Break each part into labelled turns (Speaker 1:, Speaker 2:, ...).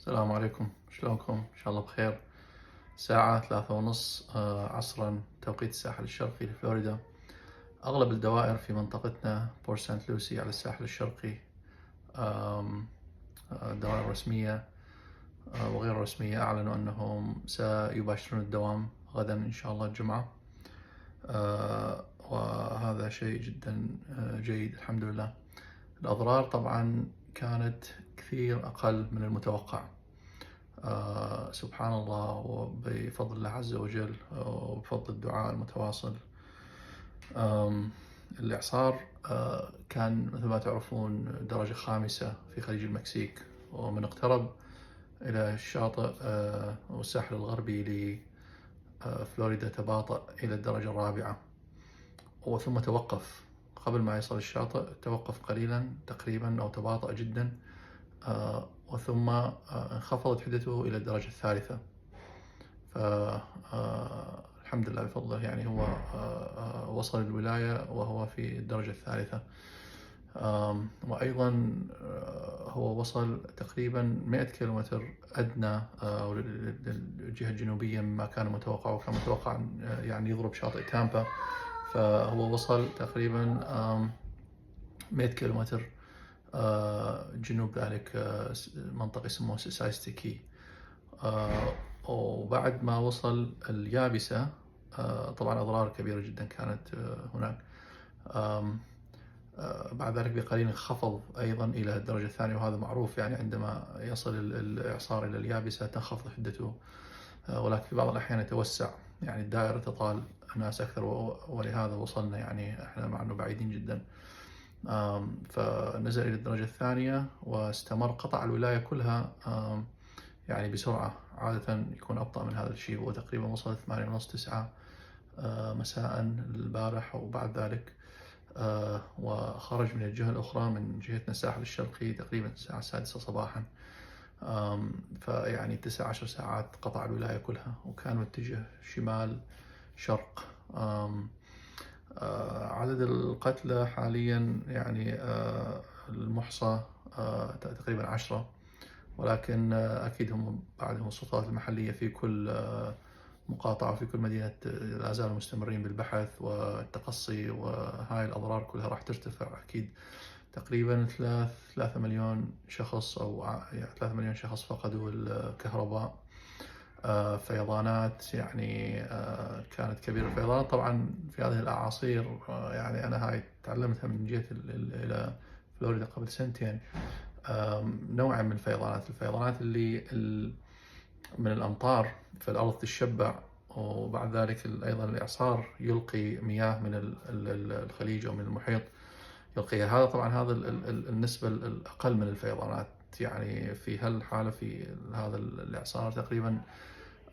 Speaker 1: السلام عليكم، شلونكم؟ إن شاء الله بخير. ساعة 3:30 عصرا توقيت الساحل الشرقي لفلوريدا. أغلب الدوائر في منطقتنا بورت سانت لوسي على الساحل الشرقي، آم، دوائر رسمية وغير رسمية أعلنوا أنهم سيباشرون الدوام غدا إن شاء الله الجمعة. وهذا شيء جدا جيد الحمد لله. الأضرار طبعا كانت كثير أقل من المتوقع. سبحان الله، وبفضل الله عز وجل وبفضل الدعاء المتواصل. الإعصار كان مثل ما تعرفون درجة 5 في خليج المكسيك، ومن اقترب إلى الشاطئ والساحل الغربي لفلوريدا تباطأ إلى الدرجة 4، وثم توقف قبل ما يصل الشاطئ، توقف قليلا تقريبا أو تباطأ جدا، وثم انخفضت حدته إلى الدرجة 3. فالحمد لله بفضله يعني هو وصل الولاية وهو في الدرجة 3. وأيضا هو وصل تقريبا 100 كيلومتر أدنى للجهة الجنوبية مما كان متوقع، وكان متوقع يعني يضرب شاطئ تامبا، فهو وصل تقريبا 100 كيلومتر جنوب ذلك منطقة اسمها سايستيكي. وبعد ما وصل اليابسة طبعا أضرار كبيرة جدا كانت هناك. بعد ذلك بقليل انخفض أيضا إلى الدرجة الثانية، وهذا معروف يعني عندما يصل الإعصار إلى اليابسة تنخفض حدته، ولكن في بعض الأحيان يتوسع، يعني الدائرة تطال الناس أكثر، ولهذا وصلنا يعني إحنا مع أنه بعيدين جدا. فنزل إلى الدرجة الثانية واستمر، قطع الولاية كلها يعني بسرعة. عادة يكون أبطأ من هذا الشيء، هو تقريبا وصل 8:30 9 مساء البارح، وبعد ذلك وخرج من الجهة الأخرى من جهتنا الساحل الشرقي تقريبا الساعة 6 صباحا. فيعني 19 ساعات قطع الولاية كلها، وكان متجه شمال شرق. عدد القتلى حاليا يعني المحصى تقريبا 10، ولكن أكيد هم بعدهم السلطات المحلية في كل مقاطعة وفي كل مدينة لا زالوا مستمرين بالبحث والتقصي، وهاي الأضرار كلها راح ترتفع أكيد. تقريبا 3 مليون شخص أو يعني 3 مليون شخص فقدوا الكهرباء. فيضانات يعني كانت كبيرة. الفيضانات طبعا في هذه الأعاصير يعني أنا هاي تعلمتها من جيت إلى فلوريدا قبل 2 سنين. نوع من الفيضانات اللي من الأمطار فالأرض تتشبع، وبعد ذلك أيضا الإعصار يلقي مياه من الخليج أو من المحيط يلقيها. هذا طبعا هذا النسبة الأقل من الفيضانات، يعني في هالحالة في هذا الإعصار تقريبا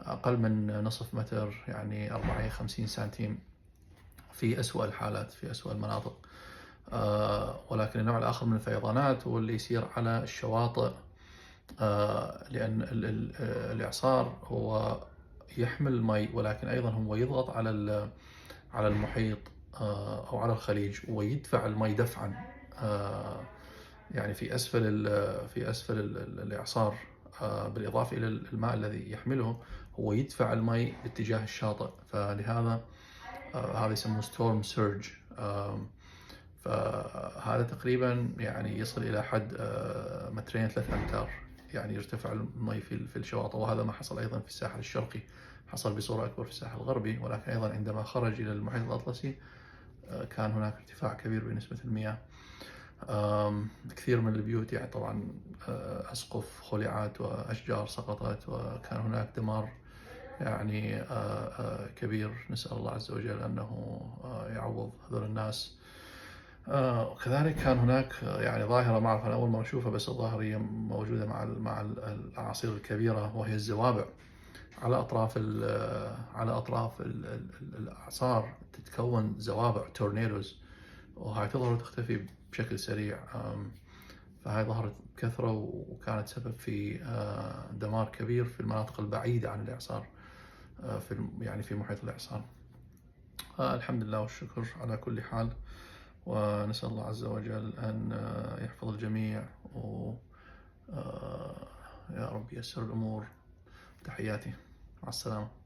Speaker 1: أقل من نصف متر، يعني 40-50 سنتيم في أسوأ الحالات في أسوأ المناطق. ولكن النوع الآخر من الفيضانات هو اللي يصير على الشواطئ، لأن الإعصار هو يحمل المي، ولكن أيضا هو يضغط على المحيط أو على الخليج، ويدفع المي دفعا يعني في أسفل الإعصار، بالإضافة إلى الماء الذي يحمله، هو يدفع المي باتجاه الشاطئ. فلهذا هذا يسموه ستورم سيرج. فهذا تقريبا يعني يصل إلى حد 2-3 أمتار، يعني يرتفع المي في الشواطئ. وهذا ما حصل أيضا في الساحل الشرقي، حصل بصورة أكبر في الساحل الغربي، ولكن أيضا عندما خرج إلى المحيط الأطلسي كان هناك ارتفاع كبير بنسبة المياه. كثير من البيوت يعني طبعا أسقف خلعت وأشجار سقطت، وكان هناك دمار يعني كبير. نسأل الله عز وجل أنه يعوض هذول الناس. وكذلك كان هناك يعني ظاهرة ما أعرف أنا أول ما أشوفها، بس الظاهرة هي موجودة مع الأعاصير الكبيرة، وهي الزوابع على أطراف الأعصار. تتكون زوابع تورنيدوز، وهاي تظهر وتختفي بشكل سريع. فهاي ظهرت بكثرة، وكانت سبب في دمار كبير في المناطق البعيدة عن الإعصار، يعني في محيط الإعصار. الحمد لله والشكر على كل حال، ونسأل الله عز وجل أن يحفظ الجميع، و يا رب رب ييسر الأمور. تحياتي، مع السلامة.